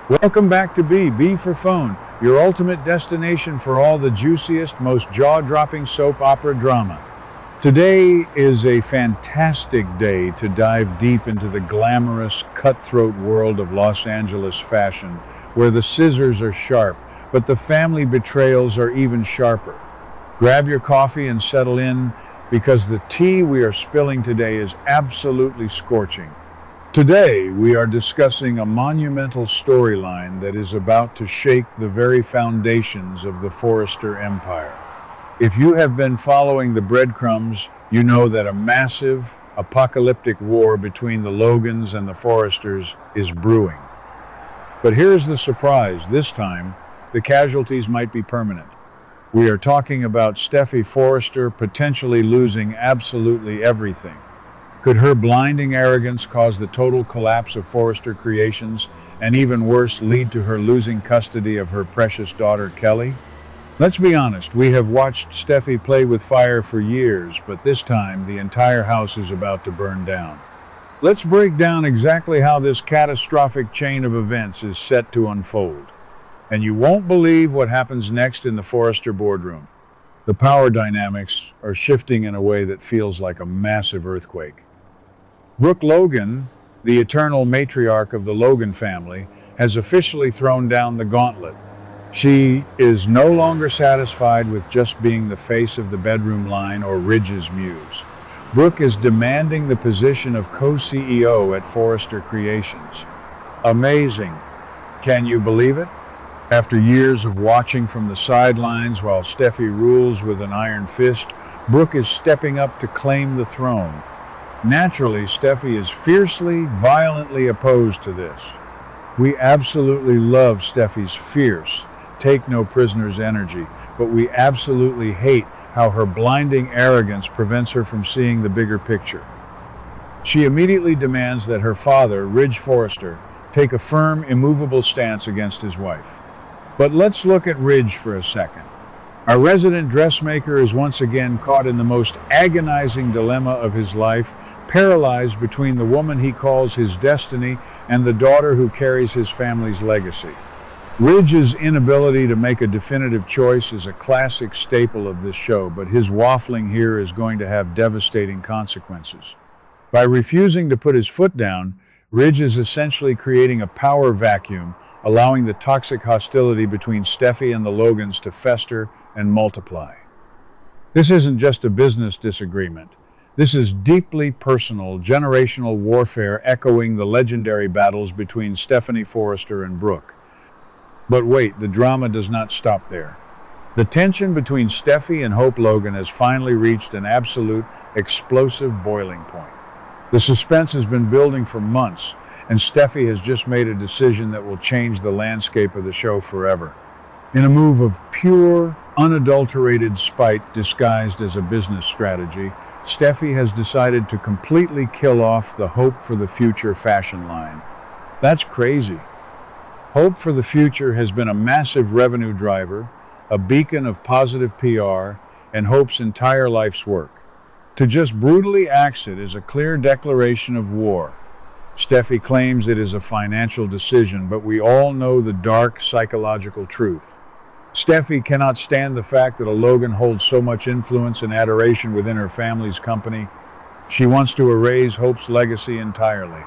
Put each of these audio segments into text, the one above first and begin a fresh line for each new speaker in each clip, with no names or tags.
Welcome back to B for Phone, your ultimate destination for all the juiciest, most jaw-dropping soap opera drama. Today is a fantastic day to dive deep into the glamorous, cutthroat world of Los Angeles fashion, where the scissors are sharp, but the family betrayals are even sharper. Grab your coffee and settle in, because the tea we are spilling today is absolutely scorching. Today, we are discussing a monumental storyline that is about to shake the very foundations of the Forrester empire. If you have been following the breadcrumbs, you know that a massive, apocalyptic war between the Logans and the Forresters is brewing. But here's the surprise. This time, the casualties might be permanent. We are talking about Steffy Forrester potentially losing absolutely everything. Could her blinding arrogance cause the total collapse of Forrester Creations, and even worse, lead to her losing custody of her precious daughter, Kelly? Let's be honest, we have watched Steffy play with fire for years, but this time the entire house is about to burn down. Let's break down exactly how this catastrophic chain of events is set to unfold. And you won't believe what happens next in the Forrester boardroom. The power dynamics are shifting in a way that feels like a massive earthquake. Brooke Logan, the eternal matriarch of the Logan family, has officially thrown down the gauntlet. She is no longer satisfied with just being the face of the bedroom line or Ridge's muse. Brooke is demanding the position of co-CEO at Forrester Creations. Amazing. Can you believe it? After years of watching from the sidelines while Steffy rules with an iron fist, Brooke is stepping up to claim the throne. Naturally, Steffy is fiercely, violently opposed to this. We absolutely love Steffy's fierce, take-no-prisoners energy, but we absolutely hate how her blinding arrogance prevents her from seeing the bigger picture. She immediately demands that her father, Ridge Forrester, take a firm, immovable stance against his wife. But let's look at Ridge for a second. Our resident dressmaker is once again caught in the most agonizing dilemma of his life, paralyzed between the woman he calls his destiny and the daughter who carries his family's legacy. Ridge's inability to make a definitive choice is a classic staple of this show, but his waffling here is going to have devastating consequences. By refusing to put his foot down, Ridge is essentially creating a power vacuum, allowing the toxic hostility between Steffy and the Logans to fester and multiply. This isn't just a business disagreement. This is deeply personal, generational warfare echoing the legendary battles between Stephanie Forrester and Brooke. But wait, the drama does not stop there. The tension between Steffy and Hope Logan has finally reached an absolute, explosive boiling point. The suspense has been building for months, and Steffy has just made a decision that will change the landscape of the show forever. In a move of pure, unadulterated spite disguised as a business strategy, Steffy has decided to completely kill off the Hope for the Future fashion line. That's crazy. Hope for the Future has been a massive revenue driver, a beacon of positive PR, and Hope's entire life's work. To just brutally axe it is a clear declaration of war. Steffy claims it is a financial decision, but we all know the dark psychological truth. Steffy cannot stand the fact that a Logan holds so much influence and adoration within her family's company. She wants to erase Hope's legacy entirely.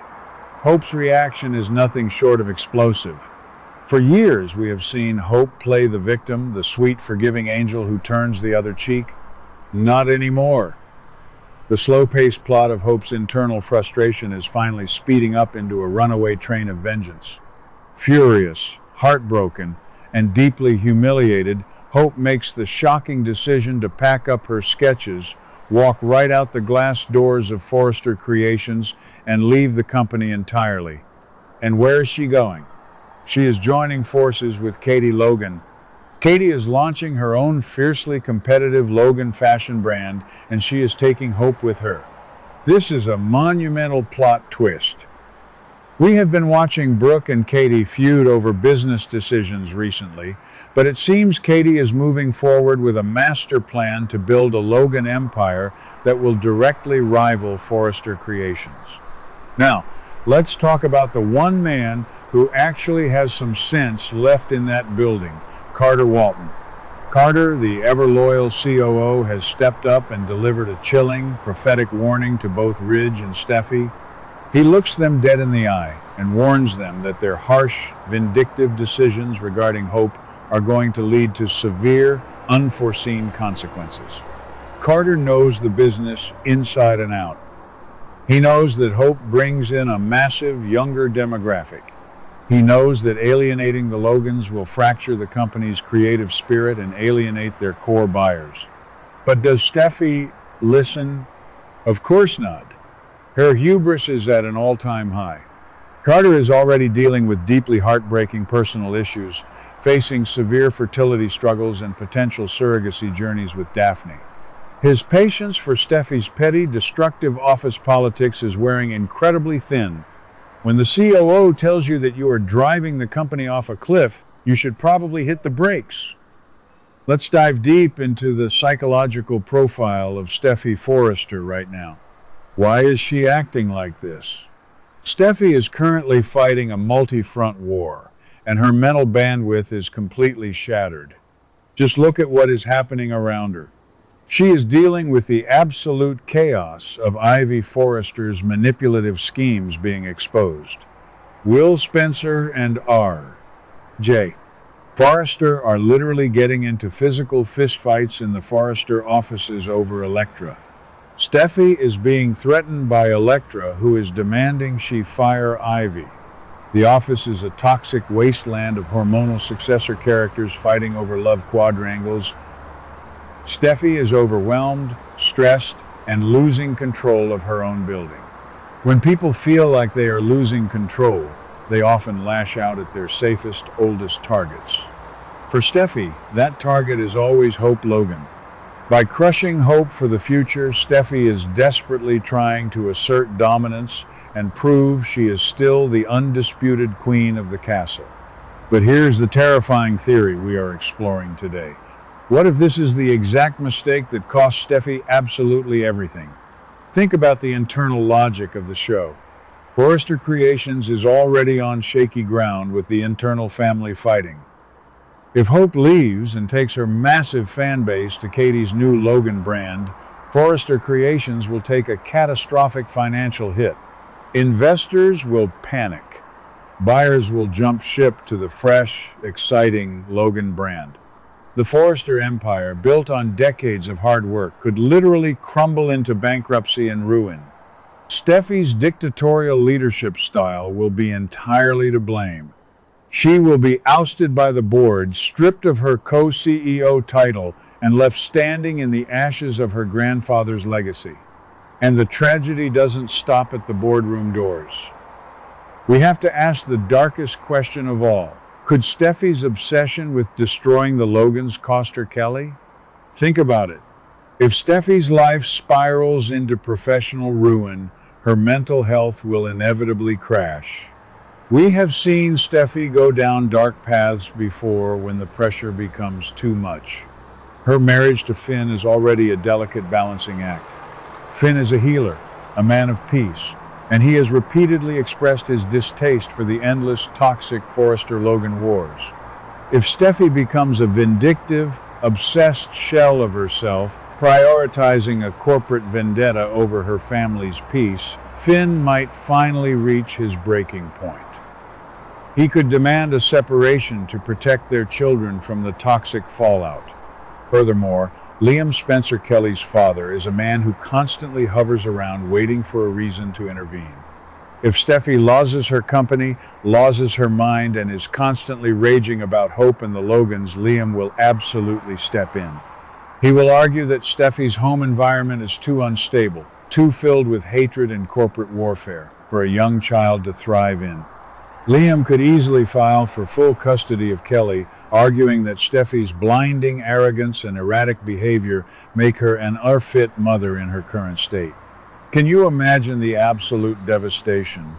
Hope's reaction is nothing short of explosive. For years, we have seen Hope play the victim, the sweet, forgiving angel who turns the other cheek. Not anymore. The slow-paced plot of Hope's internal frustration is finally speeding up into a runaway train of vengeance. Furious, heartbroken, and deeply humiliated, Hope makes the shocking decision to pack up her sketches, walk right out the glass doors of Forrester Creations, and leave the company entirely. And where is she going? She is joining forces with Katie Logan. Katie is launching her own fiercely competitive Logan fashion brand, and she is taking Hope with her. This is a monumental plot twist. We have been watching Brooke and Katie feud over business decisions recently, but it seems Katie is moving forward with a master plan to build a Logan empire that will directly rival Forrester Creations. Now, Let's talk about the one man who actually has some sense left in that building, Carter Walton. Carter, the ever-loyal COO, has stepped up and delivered a chilling, prophetic warning to both Ridge and Steffy. He looks them dead in the eye and warns them that their harsh, vindictive decisions regarding Hope are going to lead to severe, unforeseen consequences. Carter knows the business inside and out. He knows that Hope brings in a massive, younger demographic. He knows that alienating the Logans will fracture the company's creative spirit and alienate their core buyers. But does Steffy listen? Of course not. Her hubris is at an all-time high. Carter is already dealing with deeply heartbreaking personal issues, facing severe fertility struggles and potential surrogacy journeys with Daphne. His patience for Steffy's petty, destructive office politics is wearing incredibly thin. When the COO tells you that you are driving the company off a cliff, you should probably hit the brakes. Let's dive deep into the psychological profile of Steffy Forrester right now. Why is she acting like this? Steffy is currently fighting a multi-front war, and her mental bandwidth is completely shattered. Just look at what is happening around her. She is dealing with the absolute chaos of Ivy Forrester's manipulative schemes being exposed. Will Spencer and R.J. Forrester are literally getting into physical fistfights in the Forrester offices over Elektra. Steffy is being threatened by Elektra, who is demanding she fire Ivy. The office is a toxic wasteland of hormonal successor characters fighting over love quadrangles. Steffy is overwhelmed, stressed, and losing control of her own building. When people feel like they are losing control, they often lash out at their safest, oldest targets. For Steffy, that target is always Hope Logan. By crushing hope for the future, Steffy is desperately trying to assert dominance and prove she is still the undisputed queen of the castle. But here's the terrifying theory we are exploring today. What if this is the exact mistake that cost Steffy absolutely everything? Think about the internal logic of the show. Forrester Creations is already on shaky ground with the internal family fighting. If Hope leaves and takes her massive fan base to Katie's new Logan brand, Forrester Creations will take a catastrophic financial hit. Investors will panic. Buyers will jump ship to the fresh, exciting Logan brand. The Forrester empire, built on decades of hard work, could literally crumble into bankruptcy and ruin. Steffy's dictatorial leadership style will be entirely to blame. She will be ousted by the board, stripped of her co-CEO title, and left standing in the ashes of her grandfather's legacy. And the tragedy doesn't stop at the boardroom doors. We have to ask the darkest question of all. Could Steffy's obsession with destroying the Logans cost her Kelly? Think about it. If Steffy's life spirals into professional ruin, her mental health will inevitably crash. We have seen Steffy go down dark paths before when the pressure becomes too much. Her marriage to Finn is already a delicate balancing act. Finn is a healer, a man of peace, and he has repeatedly expressed his distaste for the endless, toxic Forrester-Logan wars. If Steffy becomes a vindictive, obsessed shell of herself, prioritizing a corporate vendetta over her family's peace, Finn might finally reach his breaking point. He could demand a separation to protect their children from the toxic fallout. Furthermore, Liam Spencer Kelly's father is a man who constantly hovers around waiting for a reason to intervene. If Steffy loses her company, loses her mind, and is constantly raging about Hope and the Logans, Liam will absolutely step in. He will argue that Steffy's home environment is too unstable, too filled with hatred and corporate warfare for a young child to thrive in. Liam could easily file for full custody of Kelly, arguing that Steffy's blinding arrogance and erratic behavior make her an unfit mother in her current state. Can you imagine the absolute devastation?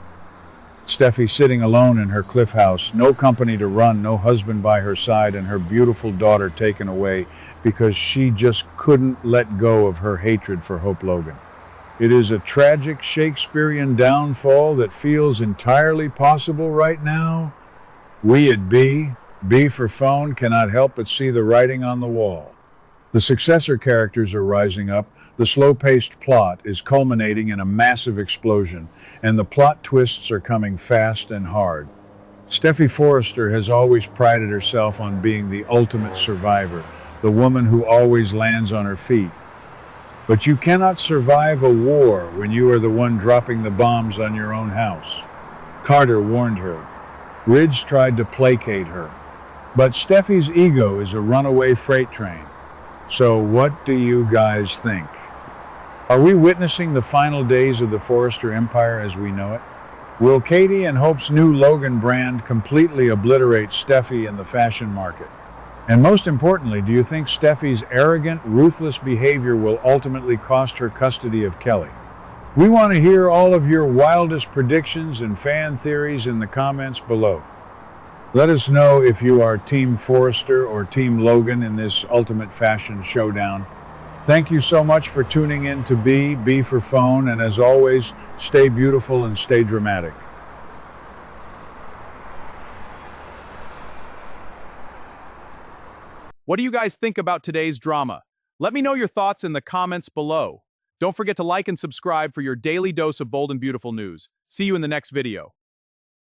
Steffy sitting alone in her cliff house, no company to run, no husband by her side, and her beautiful daughter taken away because she just couldn't let go of her hatred for Hope Logan. It is a tragic Shakespearean downfall that feels entirely possible right now. We at B for Phone, cannot help but see the writing on the wall. The successor characters are rising up, the slow-paced plot is culminating in a massive explosion, and the plot twists are coming fast and hard. Steffy Forrester has always prided herself on being the ultimate survivor, the woman who always lands on her feet. But you cannot survive a war when you are the one dropping the bombs on your own house. Carter warned her. Ridge tried to placate her. But Steffy's ego is a runaway freight train. So what do you guys think? Are we witnessing the final days of the Forrester Empire as we know it? Will Katie and Hope's new Logan brand completely obliterate Steffy in the fashion market? And most importantly, do you think Steffy's arrogant, ruthless behavior will ultimately cost her custody of Kelly? We want to hear all of your wildest predictions and fan theories in the comments below. Let us know if you are Team Forrester or Team Logan in this ultimate fashion showdown. Thank you so much for tuning in to B for Phone, and as always, stay beautiful and stay dramatic.
What do you guys think about today's drama? Let me know your thoughts in the comments below. Don't forget to like and subscribe for your daily dose of bold and beautiful news. See you in the next video.